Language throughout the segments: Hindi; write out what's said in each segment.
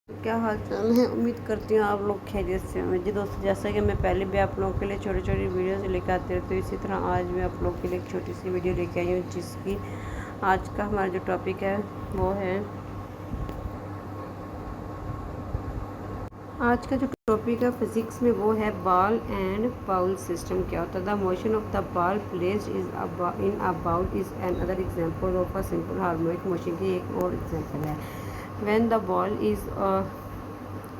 क्या हाल चाल है। उम्मीद करती हूँ आप लोग खैरियत से होंगे। जी दोस्तों, जैसा कि मैं पहले भी आप लोगों के लिए छोटी छोटी वीडियोस लेकर आती रहती हूँ, इसी तरह आज मैं आप लोग के लिए एक छोटी सी वीडियो लेके आई हूँ, जिसकी आज का हमारा जो टॉपिक है वो है, आज का जो टॉपिक है फिजिक्स में वो है बॉल एंड बाउल सिस्टम। क्या होता है? The motion of the ball placed is in a bowl is another example of a simple harmonic motion की एक और एग्जांपल है। When the ball is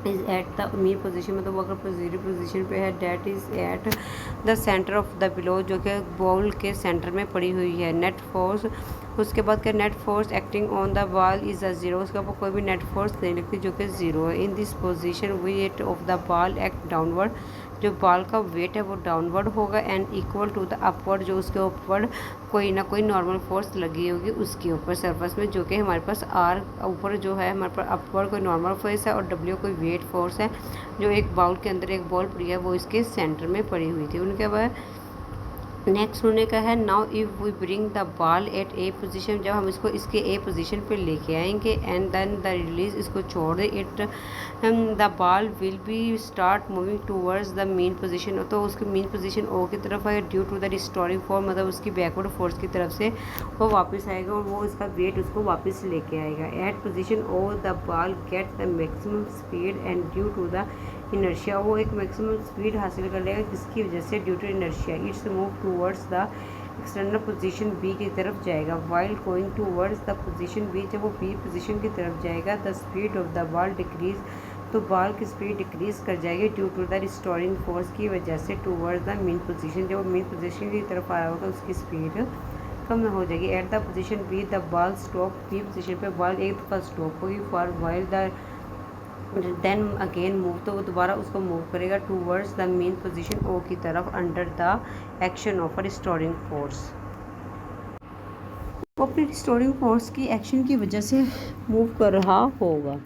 at the mean position, मतलब अगर पॉजिटिव पोजीशन पे है, that is at the centre of the bowl, जो कि बॉल के सेंटर में पड़ी हुई है। नेट फोर्स, उसके बाद क्या, net force acting on the ball is a zero, उसके ऊपर कोई भी नेट फोर्स नहीं लगती, जो कि ज़ीरो है। In this position weight of the ball act downward, जो बॉल का वेट है वो डाउनवर्ड होगा, and equal to the upward, जो उसके ऊपर कोई ना कोई नॉर्मल फोर्स लगी होगी उसके ऊपर सरफेस में, जो कि हमारे पास आर ऊपर जो है हमारे पास अपवर्ड कोई नॉर्मल फोर्स है और डब्ल्यू कोई वेट फोर्स है, जो एक बाउल के अंदर एक बॉल पड़ी है वो इसके सेंटर में पड़ी हुई थी। उनके बाद नेक्स्ट होने का है, now if we bring the ball at A position, जब हम इसको इसके ए पोजीशन पे लेके आएंगे एंड देन द रिलीज, इसको छोड़ दे, it the ball will be start moving towards the mean position, तो उसकी मेन पोजीशन ओ की तरफ है, due to the restoring force, मतलब उसकी बैकवर्ड फोर्स की तरफ से वो वापस आएगा और वो इसका वेट उसको वापस लेके आएगा। At position O the ball get the maximum speed and due to the inertia, वो एक मैक्सिमम स्पीड हासिल कर लेगा, जिसकी वजह से due to inertia its move towards the external position B की तरफ जाएगा। While going towards the position B, जब वो बी पोजीशन की तरफ जाएगा, the speed of the ball decrease, तो बॉल की स्पीड डिक्रीज कर जाएगी due to the restoring force की वजह से टूवर्ड्स द मेन पोजीशन, जब वो मेन पोजीशन की तरफ आया होगा उसकी स्पीड कम हो जाएगी। At the position B the ball stop, B position पे बॉल एक दफ़ा स्टॉप होगी, for while the then again move, तो वो दोबारा उसको मूव करेगा towards the mean position O की तरफ under the action of a restoring force. वो अपनी रिस्टोरिंग फोर्स की एक्शन की वजह से मूव कर रहा होगा।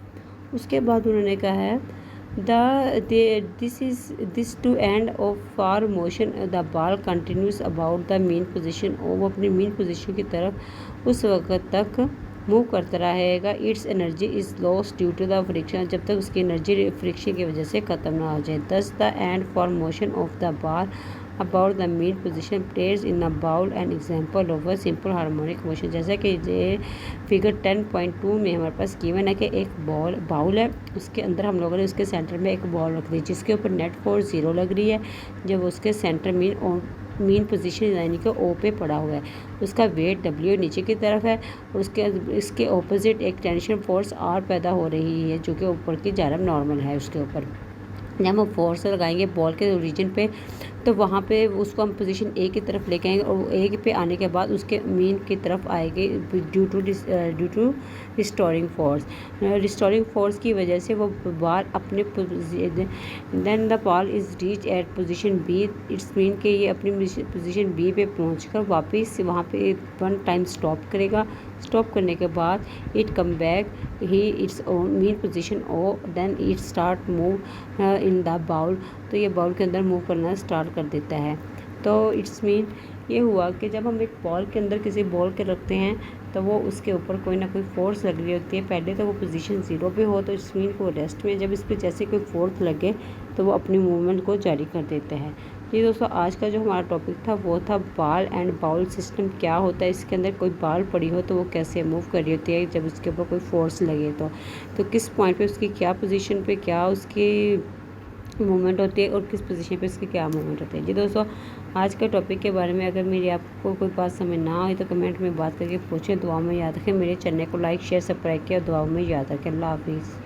उसके बाद उन्होंने कहा है this to and of for motion the ball continues about the mean position, वो अपनी मेन पोजीशन की तरफ उस वक्त तक मूव करता रहेगा। Its energy is loss due to the friction, जब तक उसकी एनर्जी फ्रिक्शन की वजह से ख़त्म ना हो जाए। Thus the end for motion of the ball about the mean position place in a bowl and example of a simple harmonic motion, जैसा कि ये फिगर 10.2 में हमारे पास गिवन है कि एक बाउल है, उसके अंदर हम लोगों ने उसके सेंटर में एक बॉल रख दी, जिसके ऊपर नेट फोर्स 0 लग रही है, जब उसके सेंटर मेन पोजीशन यानी कि ओ पे पड़ा हुआ है, उसका वेट डब्ल्यू नीचे की तरफ है, और इसके ऑपोजिट एक टेंशन फोर्स आर पैदा हो रही है, जो कि ऊपर की जानब नॉर्मल है उसके ऊपर। जब हम फोर्स लगाएंगे बॉल के ओरिजिन पे, तो वहाँ पे उसको हम पोजीशन ए की तरफ लेके आएंगे, और ए पे आने के बाद उसके मीन की तरफ आएंगे ड्यू टू रिस्टोरिंग फोर्स की वजह से वो बॉल अपने then the ball is reach at position B, its mean कि ये अपनी पोजीशन बी पे पहुंचकर वापस वहाँ पे वन टाइम स्टॉप करेगा। स्टॉप करने के बाद इट कम बैक ही its own mean position O, then it start move in the bowl, तो ये बाउल के अंदर मूव करना स्टार्ट कर देता है। तो इट्स मीन ये हुआ कि जब हम एक बॉल के अंदर किसी बॉल के रखते हैं, तो वो उसके ऊपर कोई ना कोई फोर्स लग रही होती है, पहले तो वो पोजीशन 0 पे हो, तो इट्स मीन को रेस्ट में, जब इस पर जैसे कोई फोर्स लगे तो वो अपनी मूवमेंट को जारी कर देता है। ये दोस्तों आज का जो हमारा टॉपिक था वो था बॉल एंड बाउल सिस्टम क्या होता है, इसके अंदर कोई बॉल पड़ी हो तो वो कैसे मूव कर रही होती है जब उसके ऊपर कोई फोर्स लगे, तो किस पॉइंट पे उसकी क्या पोजीशन पे क्या उसकी मूवमेंट होती है और किस पोजीशन पे इसकी क्या मूवमेंट होती है। जी दोस्तों, आज के टॉपिक के बारे में अगर मेरी आपको कोई बात समझ ना आए तो कमेंट में बात करके पूछें। दुआ में याद रखें, मेरे चैनल को लाइक शेयर सब्सक्राइब किया, दुआ में याद रखें। अल्लाह हाफिज़।